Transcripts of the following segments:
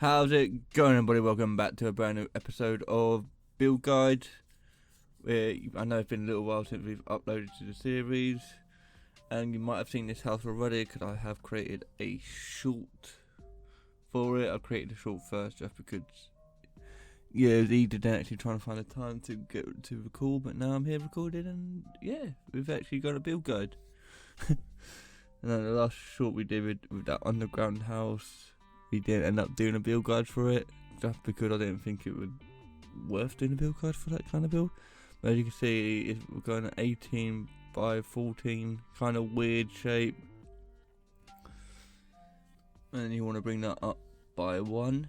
How's it going, everybody? Welcome back to a brand new episode of Build Guide. I know it's been a little while since we've uploaded to the series, and you might have seen this house already because I have created a short for it. I created a short first just because, it was easier than actually trying to find the time to get to record, but now I'm here recording, and we've actually got a build guide. And then the last short we did with that underground house, we didn't end up doing a build guide for it, just because I didn't think it would worth doing a build guide for that kind of build. But as you can see, we're going at 18 by 14, kind of weird shape. And you want to bring that up by 1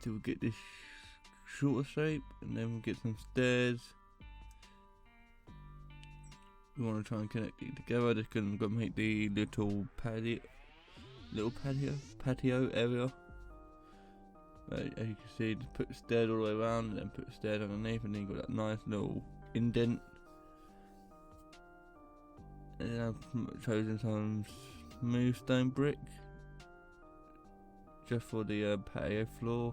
till we get this shorter shape, and then we'll get some stairs. We want to try and connect it together. Just going to make the little patio area. As you can see, just put stairs all the way around, and then put stairs underneath, and then you got that nice little indent. And then I've chosen some smooth stone brick just for the patio floor.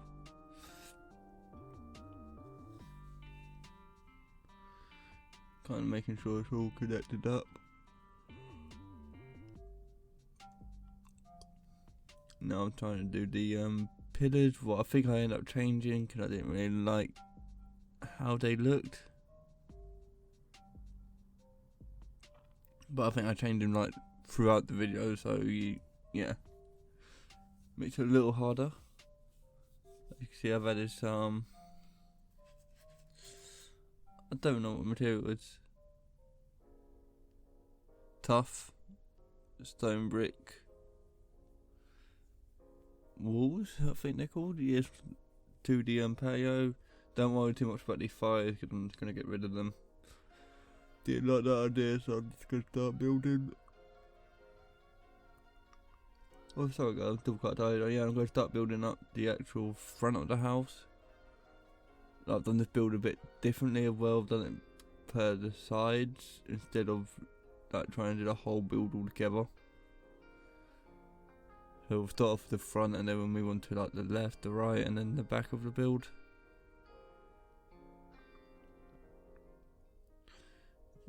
Kind of making sure it's all connected up. Now I'm trying to do the pillars. What I think I ended up changing because I didn't really like how they looked. But I think I changed them like throughout the video, so makes it a little harder. As you can see, I've added some, I don't know what material it is. Tough stone brick walls, I think they're called. Yes, to the patio. Don't worry too much about these fires because I'm just gonna get rid of them. Didn't like that idea, so I'm just gonna start building. Oh, sorry guys, I'm still quite tired. I'm gonna start building up the actual front of the house. I've done this build a bit differently as well. I've done it per the sides instead of like trying to do the whole build all together. So we'll start off with the front, and then we'll move on to like the left, the right, and then the back of the build.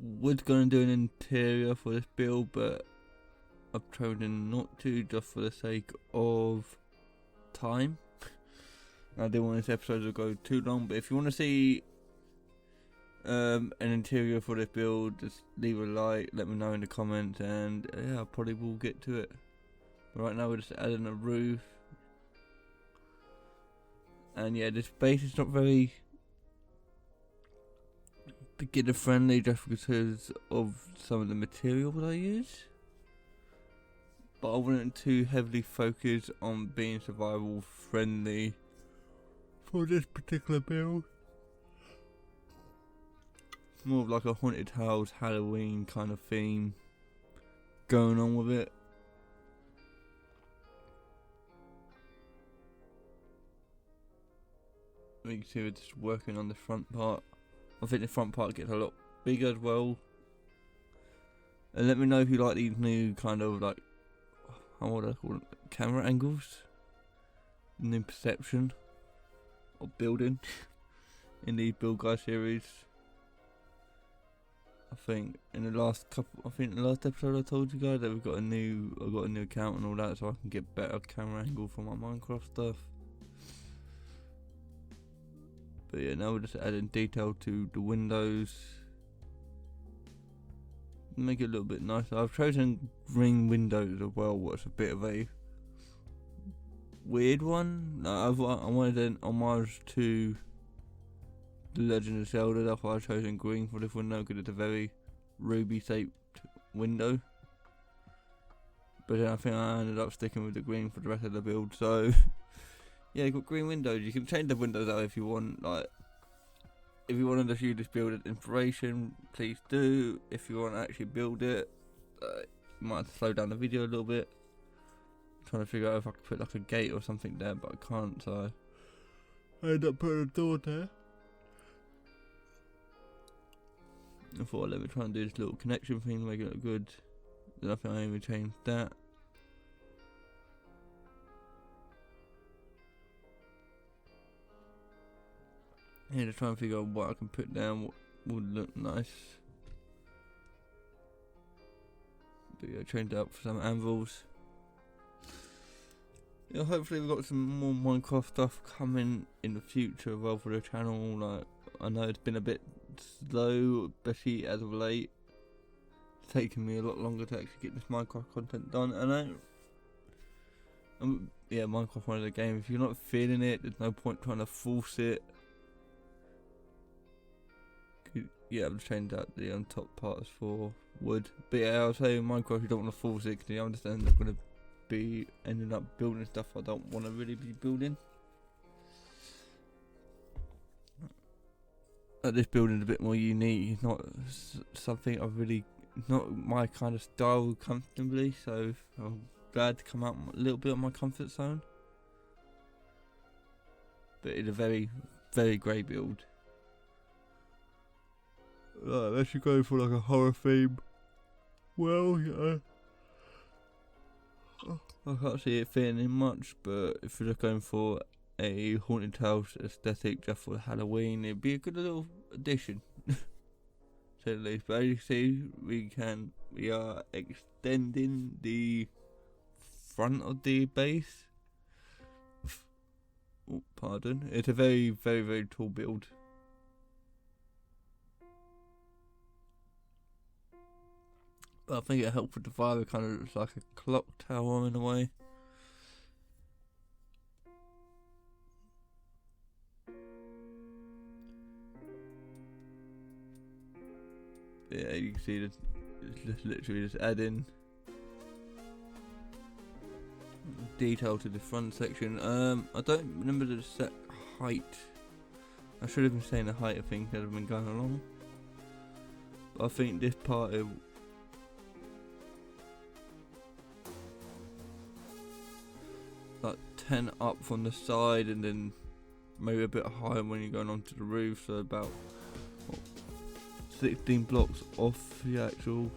Was going to do an interior for this build, but I've chosen not to, just for the sake of time. I didn't want this episode to go too long, but if you want to see an interior for this build, just leave a like, let me know in the comments, and I probably will get to it. But right now we're just adding a roof, and this base is not very beginner friendly just because of some of the materials I use. But I wasn't too heavily focused on being survival friendly for this particular build. More of like a haunted house, Halloween kind of theme going on with it. You can see we're just working on the front part. I think the front part gets a lot bigger as well. And let me know if you like these new kind of like, how would I call it, camera angles, new perception of building in the build guide series. I think in the last episode I told you guys that I got a new account and all that, so I can get better camera angle for my Minecraft stuff. But now we're just adding detail to the windows, make it a little bit nicer. I've chosen green windows as well, what's a bit of a weird one. I wanted an homage to The Legend of Zelda, that's why I've chosen green for this window, because it's a very ruby shaped window. But then I think I ended up sticking with the green for the rest of the build, so you've got green windows. You can change the windows out if you want. Like, if you want to use this build as inspiration, please do. If you want to actually build it, you might have to slow down the video a little bit. I'm trying to figure out if I could put like a gate or something there, but I can't, so I end up putting a door there. I thought let me try and do this little connection thing to make it look good. Then I think I even changed that. Here to try and figure out what I can put down, what would look nice. But yeah, trained up for some anvils. Yeah, hopefully we've got some more Minecraft stuff coming in the future as well for the channel. Like, I know it's been a bit slow, especially as of late. It's taken me a lot longer to actually get this Minecraft content done, and yeah, Minecraft one of the games. If you're not feeling it, there's no point trying to force it. Yeah, I've changed out the on top parts for wood. But yeah, I'll say in Minecraft you don't want to force it because you understand they're going to be ending up building stuff I don't want to really be building. This building's a bit more unique. It's not something I really, not my kind of style comfortably, so I'm glad to come out a little bit of my comfort zone. But it's a very, very grey build. Unless you're going for like a horror theme, well, yeah, I can't see it fitting in much. But if you're just going for a haunted house aesthetic just for Halloween, it'd be a good little addition, to say the least. But as you see, we are extending the front of the base. Oh, pardon. It's a very, very, very tall build. But I think it helped with the vibe. It kind of looks like a clock tower in a way. Yeah, you can see it's just literally just adding detail to the front section. I don't remember the set height. I should have been saying the height of things that have been going along. But I think this part is like 10 up from the side and then maybe a bit higher when you're going onto the roof, so about 16 blocks off the actual.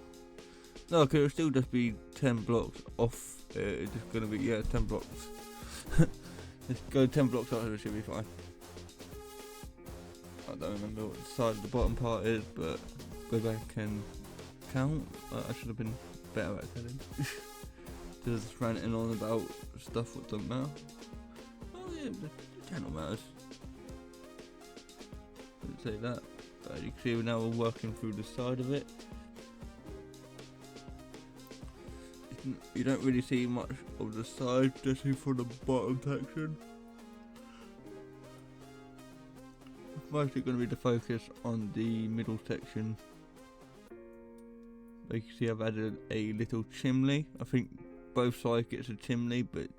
No, okay, it'll still just be 10 blocks off. It's just gonna be 10 blocks. Just go 10 blocks up, it should be fine. I don't remember what the side of the bottom part is, but go back and count. I should have been better at telling. Just ranting on about stuff that don't matter. Oh yeah, the channel matters. Didn't say that. But you can see now we're working through the side of it. You don't really see much of the side, just for the bottom section. It's mostly going to be the focus on the middle section. You can see I've added a little chimney. I think both sides gets a chimney, but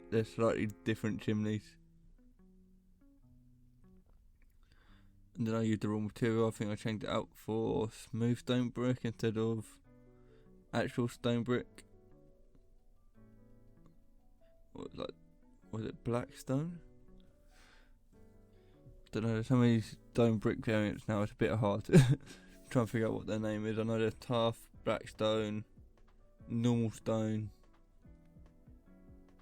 they're slightly different chimneys. And then I used the raw material. I think I changed it out for smooth stone brick instead of actual stone brick. Was it black stone? Don't know, there's so many stone brick variants now, it's a bit hard to try and figure out what their name is. I know there's tough, black stone, normal stone,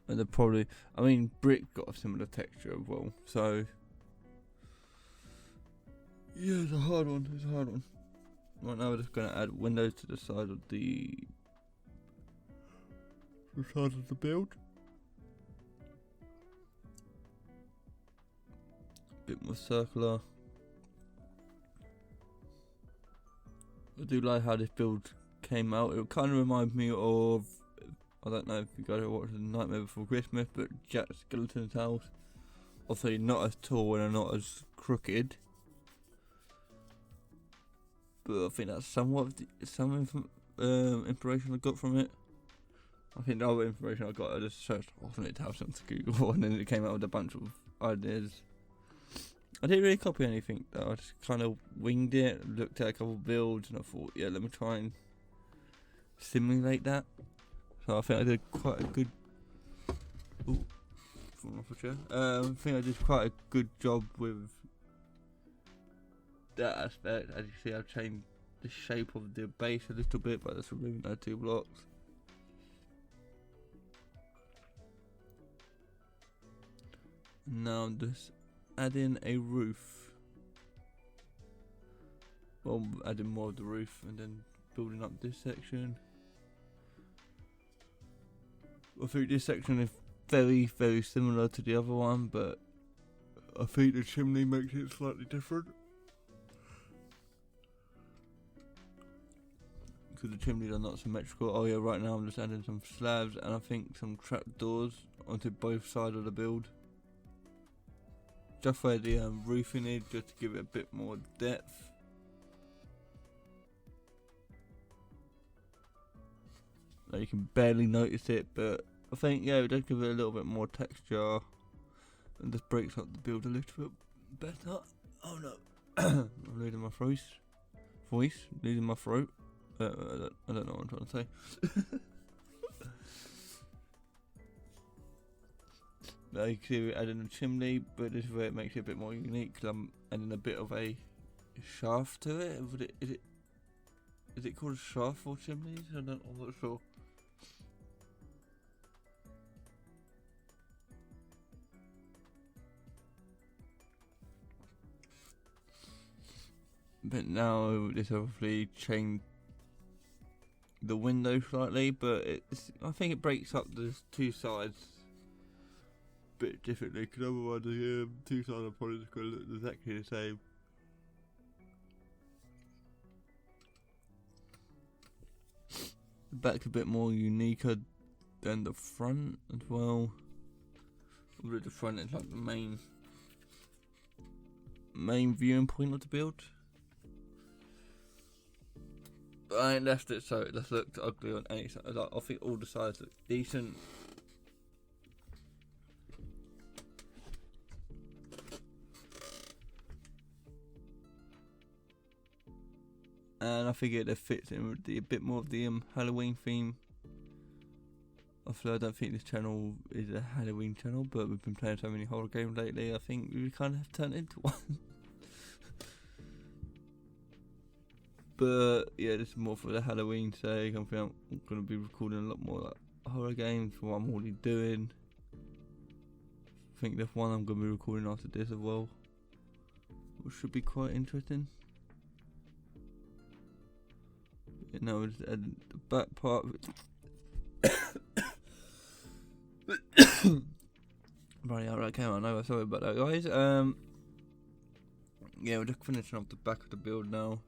and they're probably, I mean, brick got a similar texture as well, so yeah, it's a hard one, Right now we're just going to add windows to the side of the build. Bit more circular. I do like how this build came out. It kind of reminds me of, I don't know if you guys have watched The Nightmare Before Christmas, but Jack Skellington's house. Obviously not as tall and not as crooked, but I think that's somewhat some inspiration I got from it. I think the other information I got, I just searched alternate house to Google, and then it came out with a bunch of ideas. I didn't really copy anything though, I just kind of winged it, looked at a couple of builds, and I thought, yeah, let me try and simulate that. So I think I did quite a good. Ooh, falling off a chair. I think I did quite a good job with that aspect. As you see, I've changed the shape of the base a little bit, but that's removing those 2 blocks. Now I'm just adding a roof. Well, adding more of the roof and then building up this section. I think this section is very, very similar to the other one, but I think the chimney makes it slightly different. Because the chimneys are not symmetrical. Oh yeah, right now I'm just adding some slabs and I think some trapdoors onto both sides of the build. Just where the roofing is, just to give it a bit more depth. Now you can barely notice it, but I think it does give it a little bit more texture and just breaks up the build a little bit better. Oh no, I'm losing my losing my throat. I don't know what I'm trying to say. Now you can see we're adding a chimney, but this is where it makes it a bit more unique because I'm adding a bit of a shaft to it. Is it called a shaft for chimneys? I'm not sure. But now this obviously changed the window slightly, but I think it breaks up the two sides a bit differently, because otherwise the two sides are probably just going to look exactly the same. The back's a bit more uniquer than the front as well. Although the front is like the main viewing point of the build. But I ain't left it so it just looked ugly on any side. Like, I think all the sides look decent. And I figured it fits in with a bit more of the Halloween theme. Although I don't think this channel is a Halloween channel, but we've been playing so many horror games lately, I think we kind of have turned into one. But yeah, this is more for the Halloween sake. I think I'm going to be recording a lot more like horror games for what I'm already doing. I think there's one I'm going to be recording after this as well, which should be quite interesting. You know, just add the back part. Right, alright, came on over. Sorry about that, guys. Yeah, we're just finishing off the back of the build now.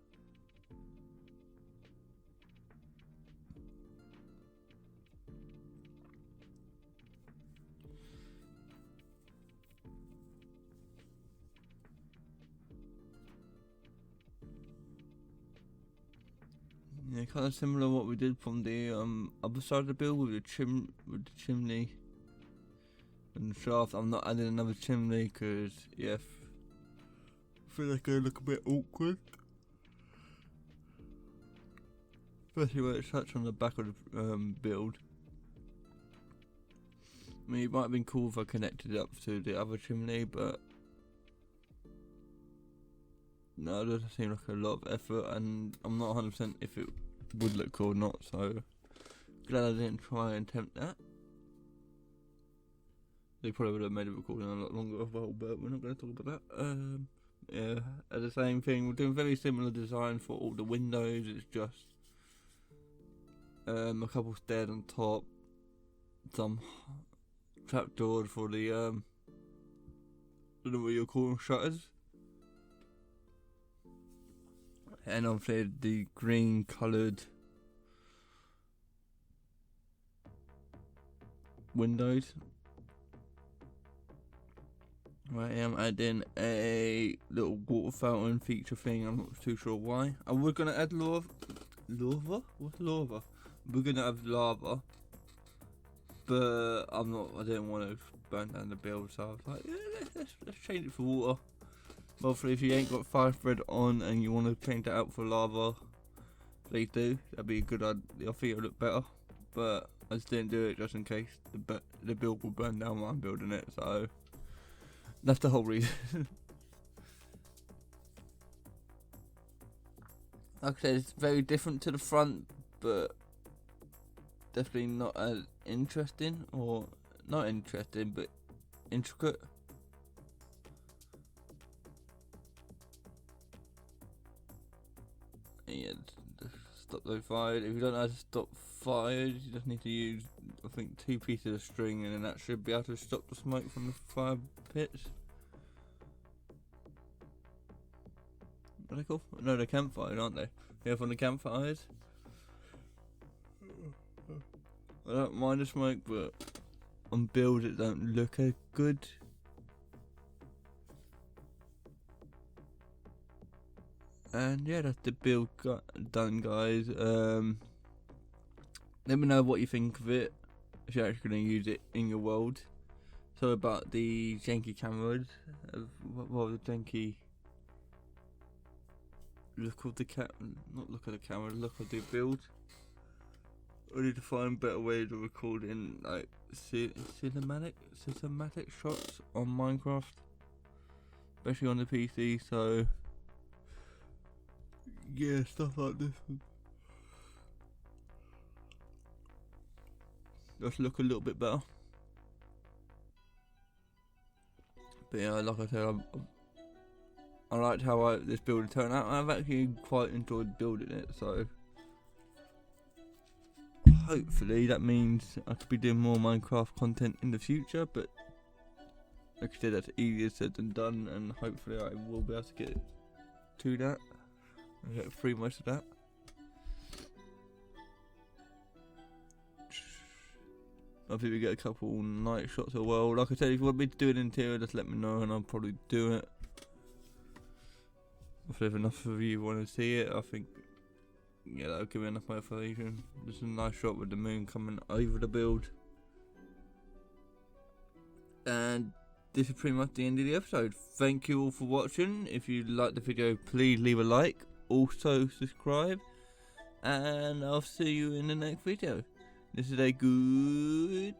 Yeah, kind of similar to what we did from the other side of the build with the chimney and the shaft. I'm not adding another chimney because I feel like they look a bit awkward, especially where it's touched on the back of the build. I mean, it might have been cool if I connected it up to the other chimney, but no, it doesn't seem like a lot of effort, and I'm not 100% if it would look cool or not, so glad I didn't try and attempt that. They probably would have made a recording a lot longer as well, but we're not going to talk about that. Yeah, the same thing, we're doing very similar design for all the windows. It's just a couple stairs on top, some trapdoors for the I don't know what you're calling shutters. And obviously the green coloured windows. Right, I'm adding a little water fountain feature thing. I'm not too sure why. And we're gonna add lava. What's lava? We're gonna have lava, but I didn't want to burn down the build, so I was like, yeah, let's change it for water. Hopefully, if you ain't got fire thread on and you want to change that out for lava, please do. That'd be a good idea. I think it'll look better. But I just didn't do it just in case the build will burn down while I'm building it. So that's the whole reason. Like I said, it's very different to the front, but definitely not as interesting, or not interesting, but intricate. Yeah, stop those fires. If you don't know how to stop fires, you just need to use, I think, 2 pieces of string, and then that should be able to stop the smoke from the fire pits. Are they called? No, they're campfires, aren't they? Yeah, from the campfires. I don't mind the smoke, but on build it don't look as good. And yeah, that's the build done, guys. Let me know what you think of it, if you're actually going to use it in your world. So about the janky cameras, well, the janky look of the not look of the camera, look of the build. I need to find better ways of recording like cinematic shots on Minecraft, especially on the PC. So yeah, stuff like this just look a little bit better. But yeah, like I said, I liked how this build turned out. I've actually quite enjoyed building it, so hopefully that means I could be doing more Minecraft content in the future. But like I said, that's easier said than done, and hopefully I will be able to get to that and get through most of that. I think we get a couple night shots as well. Like I said, if you want me to do an interior, just let me know and I'll probably do it. If there's enough of you want to see it, I think, yeah, that'll give me enough motivation. Just a nice shot with the moon coming over the build. And this is pretty much the end of the episode. Thank you all for watching. If you liked the video, please leave a like. Also subscribe. And I'll see you in the next video. This is a good